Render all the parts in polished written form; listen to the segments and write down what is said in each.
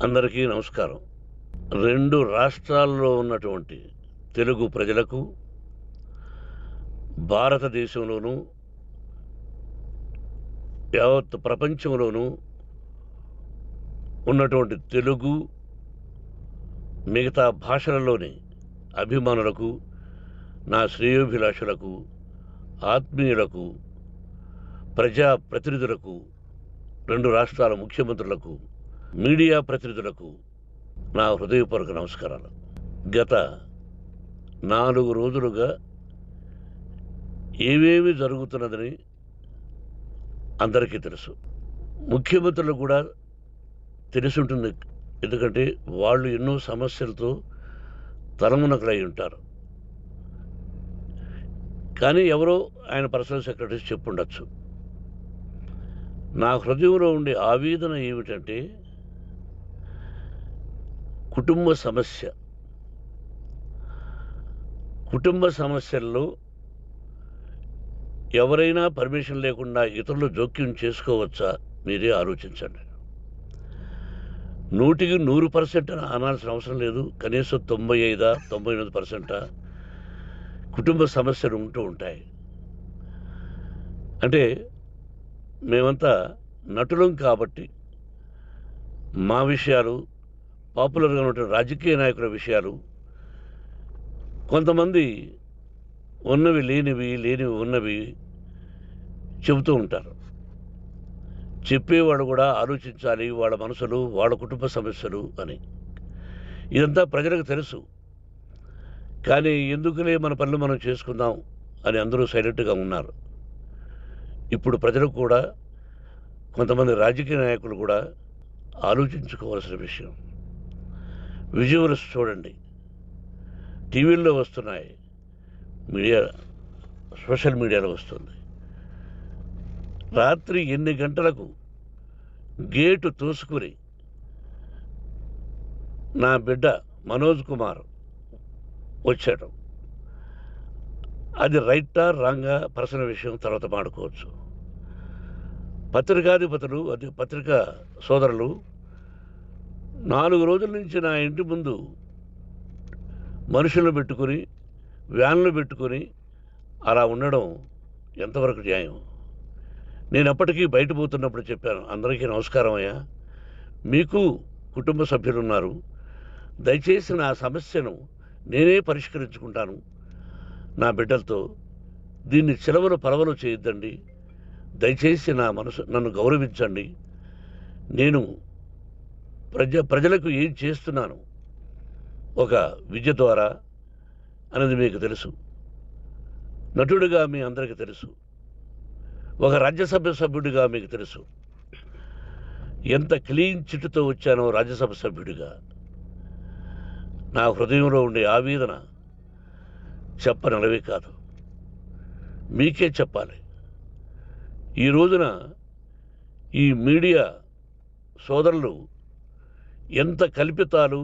అందరికీ నమస్కారం. 2 రాష్ట్రాల్లో ఉన్నటువంటి తెలుగు ప్రజలకు, భారతదేశంలోనూ, యావత్ ప్రపంచంలోనూ ఉన్నటువంటి తెలుగు, మిగతా భాషలలోని అభిమానులకు, నా శ్రేయోభిలాషులకు, ఆత్మీయులకు, ప్రజా ప్రతినిధులకు, 2 రాష్ట్రాల ముఖ్యమంత్రులకు, మీడియా ప్రతినిధులకు నా హృదయపూర్వక నమస్కారాలు. గత 4 రోజులుగా ఏవేమి జరుగుతున్నదని అందరికీ తెలుసు. ముఖ్యమంత్రులు కూడా తెలిసుంటుంది. ఎందుకంటే వాళ్ళు ఎన్నో సమస్యలతో తలమునకలై ఉంటారు. కానీ ఎవరో ఆయన పర్సనల్ సెక్రటరీస్ చెప్పుండొచ్చు. నా హృదయంలో ఉండే ఆవేదన ఏమిటంటే కుటుంబ సమస్య. కుటుంబ సమస్యల్లో ఎవరైనా పర్మిషన్ లేకుండా ఇతరులు జోక్యం చేసుకోవచ్చా? మీరే ఆలోచించండి. 100కి 100% అనాల్సిన అవసరం లేదు. కనీసం 95-99% కుటుంబ సమస్యలు ఉంటూ ఉంటాయి. అంటే మేమంతా నటులం కాబట్టి మా విషయాలు, పాపులర్గా ఉన్నటువంటి రాజకీయ నాయకుల విషయాలు, కొంతమంది ఉన్నవి లేనివి, లేనివి ఉన్నవి చెబుతూ ఉంటారు. చెప్పేవాడు కూడా ఆలోచించాలి, వాళ్ళ మనసులు, వాళ్ళ కుటుంబ సమస్యలు అని. ఇదంతా ప్రజలకు తెలుసు. కానీ ఎందుకులే మన పనులు మనం చేసుకుందాం అని అందరూ సైలెంట్గా ఉన్నారు. ఇప్పుడు ప్రజలకు కూడా, కొంతమంది రాజకీయ నాయకులు కూడా ఆలోచించుకోవాల్సిన విషయం. విజువల్స్ చూడండి, టీవీల్లో వస్తున్నాయి, సోషల్ మీడియాలో వస్తుంది. రాత్రి 8 గంటలకు గేటు తోసుకుని నా బిడ్డ మనోజ్ కుమార్ వచ్చాడు. అది రైటా రాంగా పర్సనల్ విషయం, తర్వాత మాడుకోవచ్చు. పత్రికాధిపతులు, అది పత్రికా సోదరులు 4 రోజుల నుంచి నా ఇంటి ముందు మనుషులను పెట్టుకుని, వ్యాన్లు పెట్టుకొని అలా ఉండడం ఎంతవరకు న్యాయం? నేను అప్పటికీ బయట పోతున్నప్పుడు చెప్పాను, అందరికీ నమస్కారం అయ్యా, మీకు కుటుంబ సభ్యులు ఉన్నారు, దయచేసి నా సమస్యను నేనే పరిష్కరించుకుంటాను నా బిడ్డలతో, దీన్ని చిలవలు పరవలు చేయొద్దండి, దయచేసి నన్ను గౌరవించండి, నేను ప్రజలకు ఏం చేస్తున్నాను ఒక విద్య ద్వారా అనేది మీకు తెలుసు. నటుడిగా మీ అందరికీ తెలుసు. ఒక రాజ్యసభ సభ్యుడిగా మీకు తెలుసు. ఎంత క్లీన్ చిట్టుతో వచ్చానో రాజ్యసభ సభ్యుడిగా. నా హృదయంలో ఉండే ఆవేదన చెప్పనలవే కాదు, మీకే చెప్పాలి. ఈ రోజున ఈ మీడియా సోదరులు ఎంత కల్పితాలు,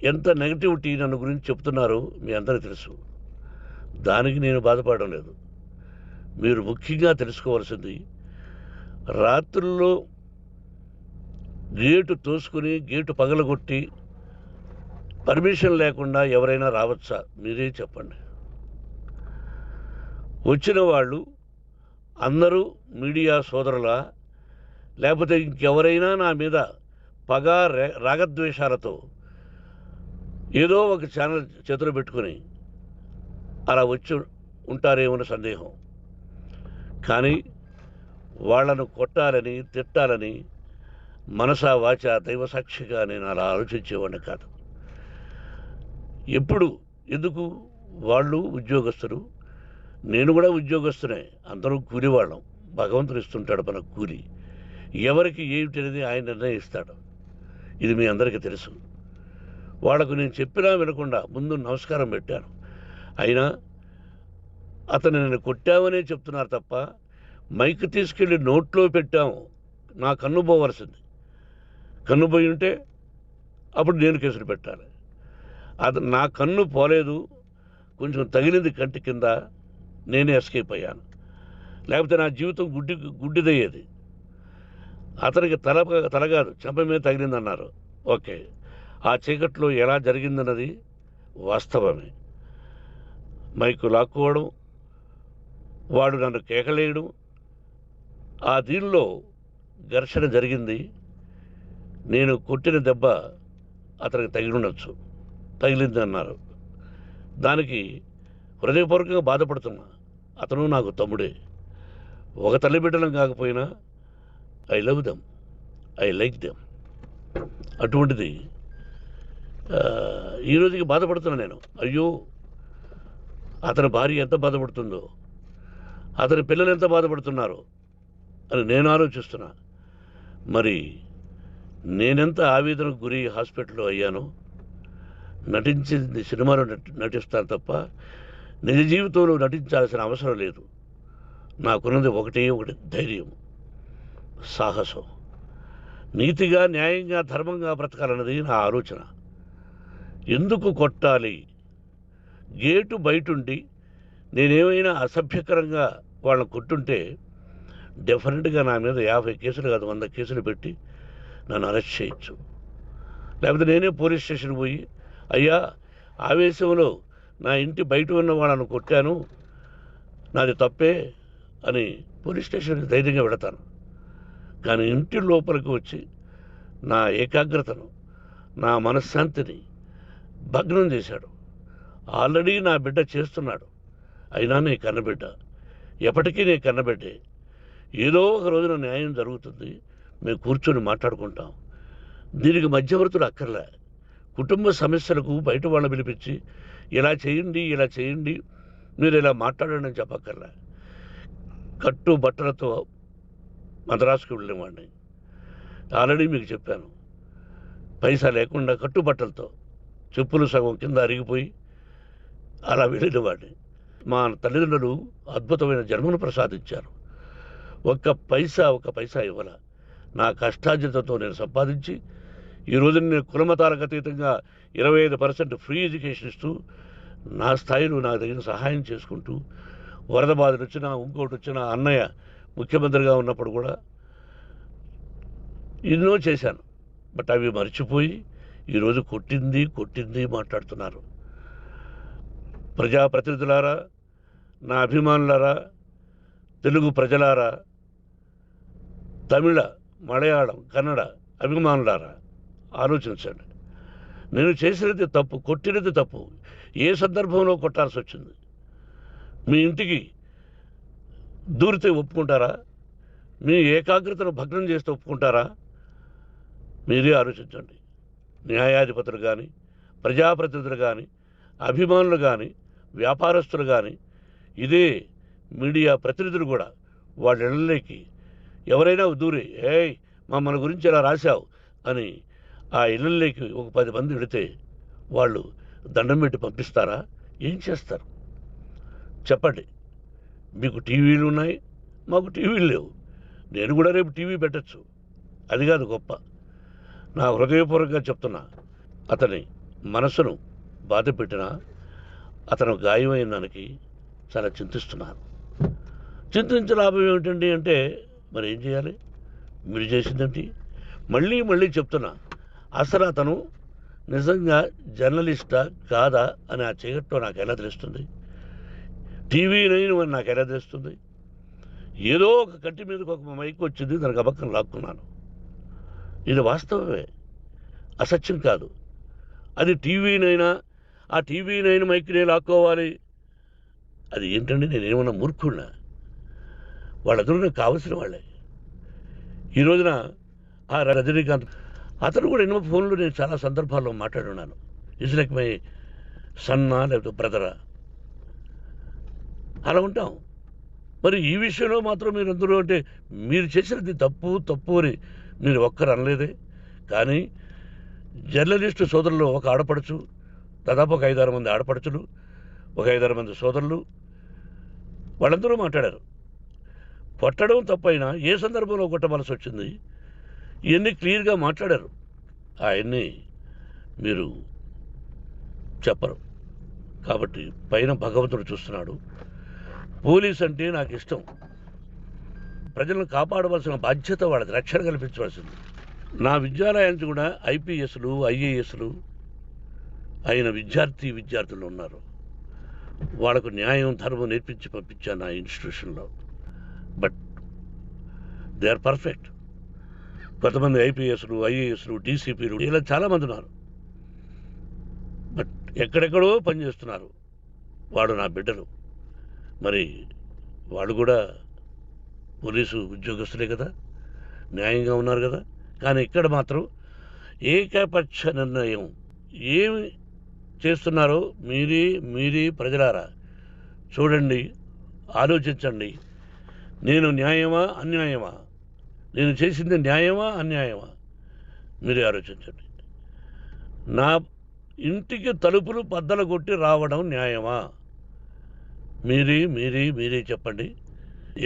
ఎంత నెగటివిటీ నన్ను గురించి చెప్తున్నారో మీ అందరికీ తెలుసు. దానికి నేను బాధపడడం లేదు. మీరు ముఖ్యంగా తెలుసుకోవాల్సింది, రాత్రుల్లో గేటు తోసుకుని, గేటు పగలగొట్టి పర్మిషన్ లేకుండా ఎవరైనా రావచ్చా? మీరే చెప్పండి. వచ్చిన వాళ్ళు అందరూ మీడియా సోదరులా, లేకపోతే ఇంకెవరైనా నా మీద పగ, రాగద్వేషాలతో ఏదో ఒక ఛానల్ చేతులు పెట్టుకుని అలా వచ్చి ఉంటారేమో సందేహం. కానీ వాళ్లను కొట్టాలని, తిట్టాలని మనసా వాచ దైవ సాక్షిగా నేను అలా ఆలోచించేవాడిని కాదు. ఎందుకు? వాళ్ళు ఉద్యోగస్తులు, నేను కూడా ఉద్యోగస్తునే, అందరూ కూలివాళ్ళం. భగవంతుడు ఇస్తుంటాడు మనకు కూలి. ఎవరికి ఏమిటి అనేది ఆయన నిర్ణయిస్తాడు. ఇది మీ అందరికీ తెలుసు. వాళ్లకు నేను చెప్పినా వినకుండా ముందు నమస్కారం పెట్టాను. అయినా అతను నేను కొట్టామనే చెప్తున్నారు తప్ప, మైక్ తీసుకెళ్ళి నోట్లో పెట్టాము, నా కన్ను పోవలసింది. కన్ను పోయి ఉంటే అప్పుడు నేను కేసులు పెట్టాలి. అది నా కన్ను పోలేదు, కొంచెం తగిలింది కంటి కింద, నేనే ఎస్కేప్ అయ్యాను. లేకపోతే నా జీవితం గుడ్డిదయ్యేది. అతనికి తల కాదు చెంప మీద తగిలిందన్నారు. ఓకే, ఆ చీకట్లో ఎలా జరిగిందన్నది వాస్తవమే. మైకు లాక్కోవడం, వాడు నన్ను కేకలేయడం, ఆ దీనిలో ఘర్షణ జరిగింది. నేను కొట్టిన దెబ్బ అతనికి తగిలింది అన్నారు. దానికి హృదయపూర్వకంగా బాధపడుతున్నా. అతను నాకు తమ్ముడే. ఒక తల్లి బిడ్డలం కాకపోయినా I love them, I like them. అటువంటిది ఈ రోజుకి బాధపడుతున్నా నేను. అయ్యో, అతని భార్య ఎంత బాధపడుతుందో, అతని పిల్లలు ఎంత బాధపడుతున్నారో అని నేను ఆలోచిస్తున్నా. మరి నేనెంత ఆవేదనకు గురి హాస్పిటల్లో అయ్యానో. నటించింది సినిమాలో నటిస్తాను తప్ప నిజ జీవితంలో నటించాల్సిన అవసరం లేదు. నాకున్నది ఒకటి ధైర్యం, సాహసం. నీతిగా, న్యాయంగా, ధర్మంగా బ్రతకాలన్నది నా ఆలోచన. ఎందుకు కొట్టాలి? గేటు బయటుండి నేనేమైనా అసభ్యకరంగా వాళ్ళని కొట్టుంటే డెఫినెట్గా నా మీద 50 కేసులు కాదు 100 కేసులు పెట్టి నన్ను అరెస్ట్ చేయొచ్చు. లేకపోతే నేనే పోలీస్ స్టేషన్ పోయి, అయ్యా, ఆవేశంలో నా ఇంటి బయట ఉన్న వాళ్ళను కొట్టాను, నాది తప్పే అని పోలీస్ స్టేషన్కి ధైర్యంగా వెళతాను. కానీ ఇంటి లోపలికి వచ్చి నా ఏకాగ్రతను, నా మనశ్శాంతిని భగ్నం చేశాడు. ఆల్రెడీ నా బిడ్డ చేస్తున్నాడు. అయినా నీ కన్నబిడ్డ, ఎప్పటికీ నీ కన్నబిడ్డే. ఏదో ఒక రోజున న్యాయం జరుగుతుంది, మేము కూర్చొని మాట్లాడుకుంటాం. దీనికి మధ్యవర్తులు అక్కర్లే. కుటుంబ సమస్యలకు బయట వాళ్ళని పిలిపించి ఇలా చేయండి, మీరు ఇలా మాట్లాడండి అని చెప్పక్కర్లే. కట్టు బట్టలతో మద్రాసుకు వెళ్ళేవాడిని. ఆల్రెడీ మీకు చెప్పాను. పైసా లేకుండా కట్టుబట్టలతో, చెప్పులు సగం కింద అరిగిపోయి అలా వెళ్ళినవాడిని. మా తల్లిదండ్రులు అద్భుతమైన జన్మను ప్రసాదించారు. ఒక్క పైసా ఇవ్వాల. నా కష్టార్జితంతో నేను సంపాదించి ఈ రోజు నేను కులమతాలకు అతీతంగా 25% ఫ్రీ ఎడ్యుకేషన్ ఇస్తూ, నా స్థాయిలో నాకు తగిన సహాయం చేసుకుంటూ, వరద బాధలు వచ్చినా, ఇంకోటి వచ్చినా, అన్నయ్య ముఖ్యమంత్రిగా ఉన్నప్పుడు కూడా ఎన్నో చేశాను. బట్ అవి మర్చిపోయి ఈరోజు కొట్టింది మాట్లాడుతున్నారు. ప్రజాప్రతినిధులారా, నా అభిమానులారా, తెలుగు ప్రజలారా, తమిళ, మలయాళం, కన్నడ అభిమానులారా, ఆలోచించండి. నేను చేసినది తప్పు, కొట్టినది తప్పు. ఏ సందర్భంలో కొట్టాల్సి వచ్చింది? మీ ఇంటికి దూరితే ఒప్పుకుంటారా? మీ ఏకాగ్రతను భగ్నం చేస్తే ఒప్పుకుంటారా? మీరే ఆలోచించండి. న్యాయాధిపతులు కానీ, ప్రజాప్రతినిధులు కానీ, అభిమానులు కానీ, వ్యాపారస్తులు కానీ, ఇదే మీడియా ప్రతినిధులు కూడా వాళ్ళ ఇళ్ళలోకి ఎవరైనా దూరి, ఏయ్ మన గురించి ఇలా రాశావు అని ఆ ఇళ్ళల్లోకి ఒక 10 మంది వెళితే వాళ్ళు దండం పెట్టి పంపిస్తారా? ఏం చేస్తారు చెప్పండి? మీకు టీవీలు ఉన్నాయి, మాకు టీవీలు లేవు. నేను కూడా రేపు టీవీ పెట్టచ్చు. అది కాదు గొప్ప. నా హృదయపూర్వకంగా చెప్తున్నా, అతని మనసును బాధ పెట్టినా, అతను గాయమైన దానికి చాలా చింతిస్తున్నాను. చింతించే లాభం ఏమిటండి అంటే, మరి ఏం చేయాలి? మీరు చేసిందేంటి? మళ్ళీ చెప్తున్నా, అసలు అతను నిజంగా జర్నలిస్టా కాదా అని ఆ చీకట్లో నాకు ఎలా తెలుస్తుంది? టీవీ 9 అని నాకు ఎలా తెలుస్తుంది? ఏదో ఒక కంటి మీదకి ఒక మైక్ వచ్చింది, దానికి అబక్కం లాక్కున్నాను. ఇది వాస్తవమే, అసత్యం కాదు. అది టీవీ 9, ఆ టీవీ 9 మైక్నే లాక్కోవాలి. అది ఏంటండి? నేనేమన్నా మూర్ఖుడినా? వాళ్ళందరూ నాకు కావలసిన వాళ్ళే. ఈ రోజున ఆ రజనీకాంత్, అతను కూడా ఎన్నో ఫోన్లు నేను చాలా సందర్భాల్లో మాట్లాడున్నాను. ఇట్స్ లైక్ మై సన్నా, లేకపోతే బ్రదరా, అలా ఉంటాం. మరి ఈ విషయంలో మాత్రం మీరందరూ అంటే మీరు చేసినది తప్పు అని మీరు ఒక్కరు అనలేదే. కానీ జర్నలిస్టు సోదరులు, ఒక ఆడపడుచు, దాదాపు ఒక 5-6 మంది ఆడపడుచులు, ఒక 5-6 మంది సోదరులు, వాళ్ళందరూ మాట్లాడారు. కొట్టడం తప్పైనా ఏ సందర్భంలో కొట్టవలసి వచ్చింది, ఇవన్నీ క్లియర్గా మాట్లాడారు. ఆయన్ని మీరు చెప్పరు. కాబట్టి పైన భగవంతుడు చూస్తున్నాడు. పోలీస్ అంటే నాకు ఇష్టం. ప్రజలను కాపాడవలసిన బాధ్యత వాళ్ళది, రక్షణ కల్పించవలసింది. నా విద్యాలయానికి కూడా ఐపీఎస్లు ఐఏఎస్లు అయిన విద్యార్థులు ఉన్నారు. వాళ్ళకు న్యాయం ధర్మం నేర్పించి పంపించాను నా ఇన్స్టిట్యూషన్లో. But they are perfect. కొంతమంది ఐపీఎస్లు ఐఏఎస్లు డీసీపీలు ఇలా చాలామంది ఉన్నారు. బట్ ఎక్కడెక్కడో పనిచేస్తున్నారు. వాడు నా బిడ్డలు, మరి వాళ్ళు కూడా పోలీసు ఉద్యోగస్తులే కదా, న్యాయంగా ఉన్నారు కదా. కానీ ఇక్కడ మాత్రం ఏకపక్ష నిర్ణయం ఏమి చేస్తున్నారో మీరే ప్రజలారా చూడండి, ఆలోచించండి. నేను న్యాయమా అన్యాయమా, నేను చేసింది న్యాయమా అన్యాయమా మీరే ఆలోచించండి. నా ఇంటికి తలుపులు బద్దలు కొట్టి రావడం న్యాయమా? మీరే చెప్పండి.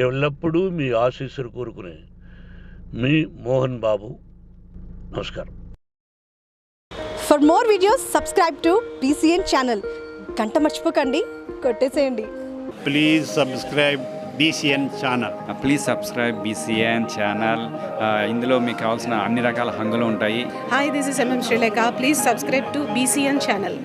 ఎల్లప్పుడూ మీ ఆశీస్సులు కోరుకునే మీ మోహన్ బాబు. నమస్కారం. For more videos, subscribe to BCN channel. గంట మర్చిపోకండి, కొట్టేసేయండి. Please subscribe BCN channel. Please subscribe BCN channel. ఇందులో మీకు కావాల్సిన అన్ని రకాల హంగులు ఉంటాయి. Hi, this is MM Sri Lanka. Please subscribe to BCN channel.